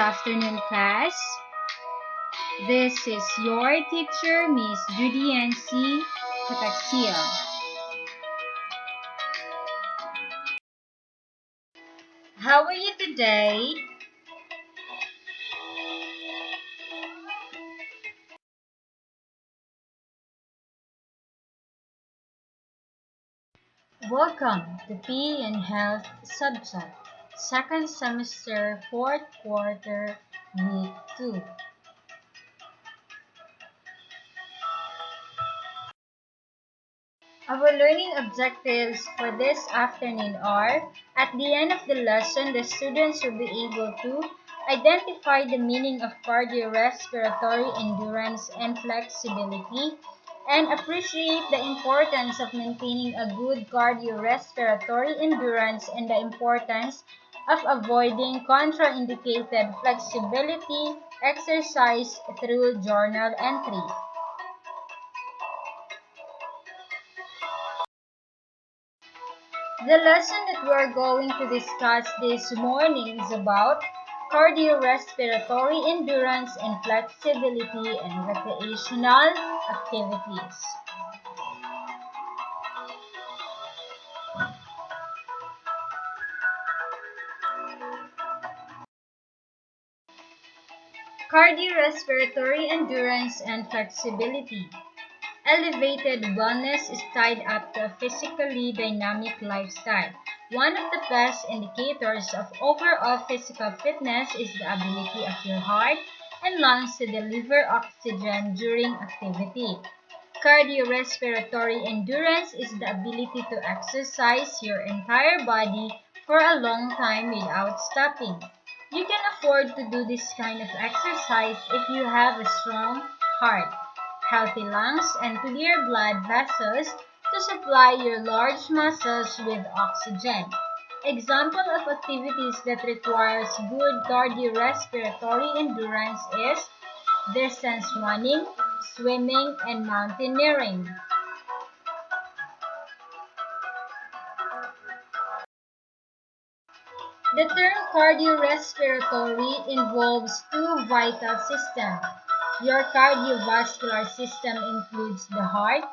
afternoon, class. This is your teacher, Miss Judy N.C. Kataxia. How are you today? Welcome to PE and Health subject, second semester, fourth quarter, week 2. Our learning objectives for this afternoon are, at the end of the lesson, the students will be able to identify the meaning of cardiorespiratory endurance and flexibility, and appreciate the importance of maintaining a good cardiorespiratory endurance and the importance of avoiding contraindicated flexibility exercise through journal entry. The lesson that we're going to discuss this morning is about cardiorespiratory endurance and flexibility and recreational activities. Cardiorespiratory endurance and flexibility. Elevated wellness is tied up to a physically dynamic lifestyle. One of the best indicators of overall physical fitness is the ability of your heart and lungs to deliver oxygen during activity. Cardiorespiratory endurance is the ability to exercise your entire body for a long time without stopping. You can afford to do this kind of exercise if you have a strong heart, healthy lungs, and clear blood vessels to supply your large muscles with oxygen. Example of activities that requires good cardiorespiratory endurance is distance running, swimming, and mountaineering. The term cardiorespiratory involves two vital systems. Your cardiovascular system includes the heart,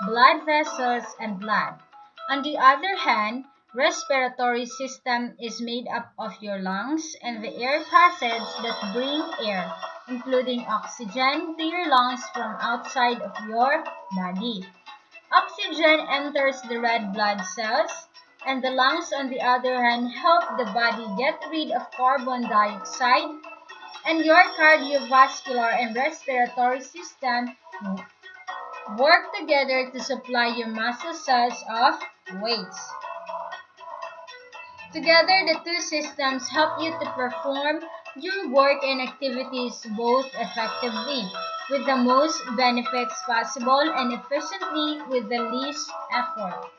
blood vessels, and blood. On the other hand, respiratory system is made up of your lungs and the air passage that bring air, including oxygen, to your lungs from outside of your body. Oxygen enters the red blood cells, and the lungs, on the other hand, help the body get rid of carbon dioxide, and your cardiovascular and respiratory system work together to supply your muscle cells of waste. Together, the two systems help you to perform your work and activities both effectively, with the most benefits possible, and efficiently with the least effort.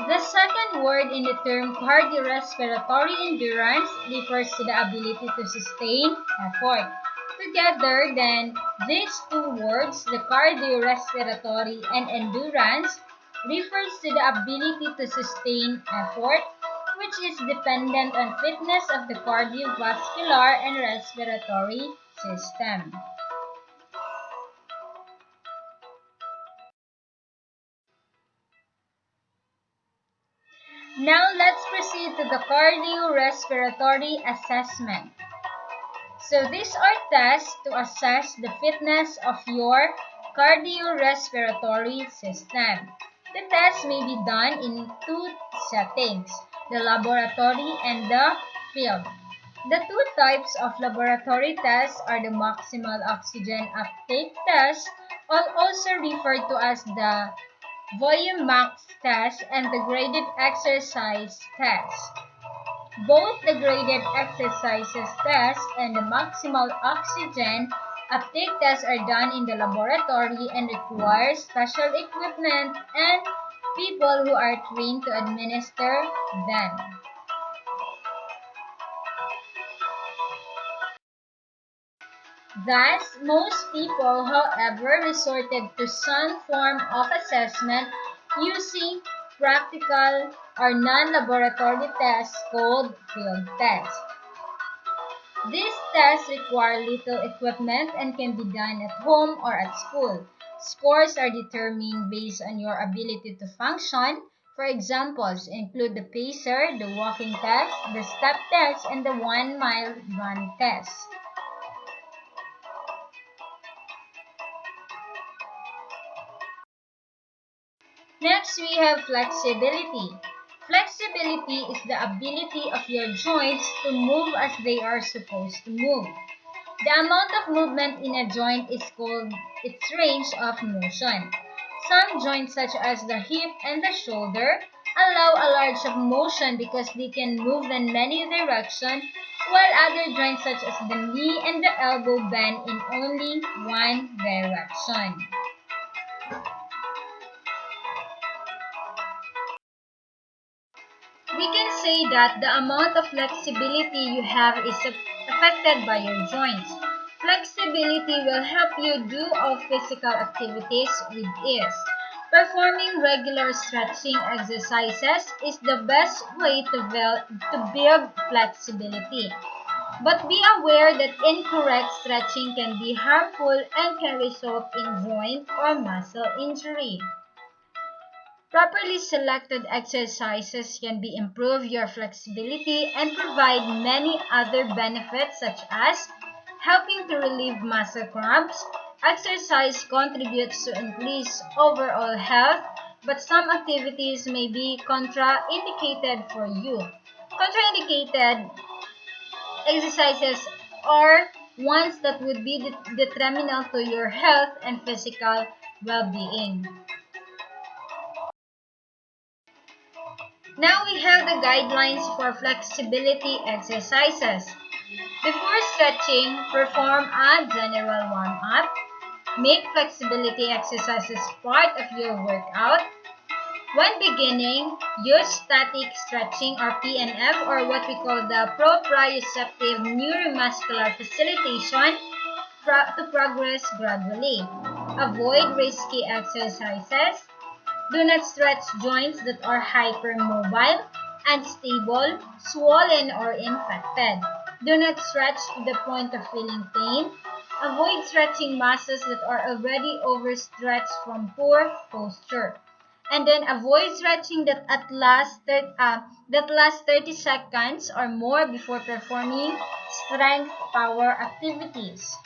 The second word in the term cardiorespiratory endurance refers to the ability to sustain effort. Together, then, these two words, the cardiorespiratory and endurance, refers to the ability to sustain effort, which is dependent on fitness of the cardiovascular and respiratory system. Now let's proceed to the cardiorespiratory assessment. So these are tests to assess the fitness of your cardiorespiratory system. The tests may be done in two settings, the laboratory and the field. The two types of laboratory tests are the maximal oxygen uptake test, also referred to as the volume max test, and the graded exercise test. Both the graded exercises test and the maximal oxygen uptake test are done in the laboratory and require special equipment and people who are trained to administer them. Thus, most people, however, resorted to some form of assessment using practical or non-laboratory tests called field tests. These tests require little equipment and can be done at home or at school. Scores are determined based on your ability to function. For examples include the pacer, the walking test, the step test, and the 1-mile run test. Next, we have flexibility. Flexibility is the ability of your joints to move as they are supposed to move. The amount of movement in a joint is called its range of motion. Some joints such as the hip and the shoulder allow a large of motion because they can move in many directions, while other joints such as the knee and the elbow bend in only one direction. We can say that the amount of flexibility you have is affected by your joints. Flexibility will help you do all physical activities with ease. Performing regular stretching exercises is the best way to build flexibility. But be aware that incorrect stretching can be harmful and can result in joint or muscle injury. Properly selected exercises can be improve your flexibility and provide many other benefits such as helping to relieve muscle cramps. Exercise contributes to increase overall health, but some activities may be contraindicated for you. Contraindicated exercises are ones that would be detrimental to your health and physical well-being. Now we have the guidelines for flexibility exercises. Before stretching, perform a general warm-up. Make flexibility exercises part of your workout. When beginning, use static stretching or PNF or what we call the proprioceptive neuromuscular facilitation to progress gradually. Avoid risky exercises. Do not stretch joints that are hypermobile, unstable, swollen, or infected. Do not stretch to the point of feeling pain. Avoid stretching muscles that are already overstretched from poor posture. And then avoid stretching that lasts 30 seconds or more before performing strength power activities.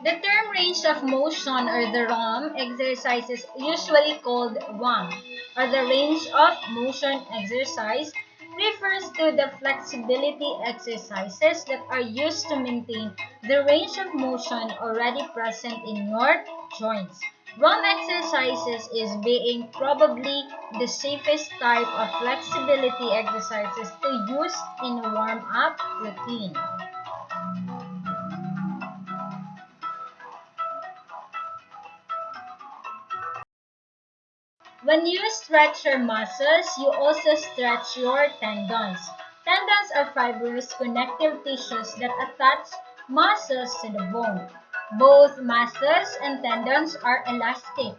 The term range of motion or the ROM exercise is usually called ROM or the range of motion exercise refers to the flexibility exercises that are used to maintain the range of motion already present in your joints. ROM exercises is being probably the safest type of flexibility exercises to use in a warm-up routine. When you stretch your muscles, you also stretch your tendons. Tendons are fibrous connective tissues that attach muscles to the bone. Both muscles and tendons are elastic,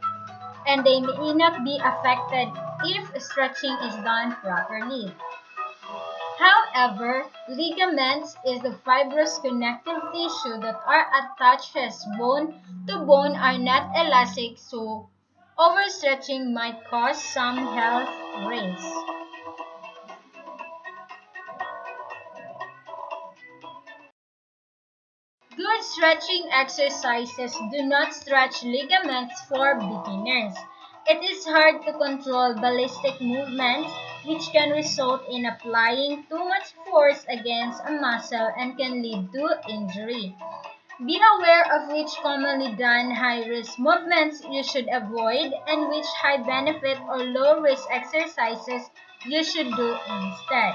and they may not be affected if stretching is done properly. However, ligaments is the fibrous connective tissue that are attaches bone to bone are not elastic, so overstretching might cause some health risks. Good stretching exercises do not stretch ligaments for beginners. It is hard to control ballistic movements, which can result in applying too much force against a muscle and can lead to injury. Be aware of which commonly done high-risk movements you should avoid and which high-benefit or low-risk exercises you should do instead.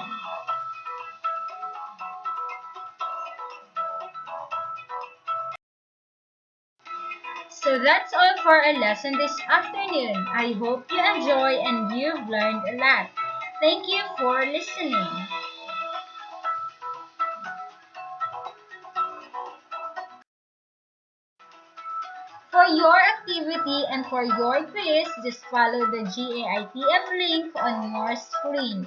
So that's all for our lesson this afternoon. I hope you enjoy and you've learned a lot. Thank you for listening. For your activity and for your quiz, just follow the GAITF link on your screen.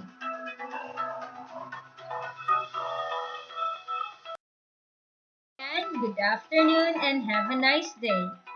And good afternoon and have a nice day.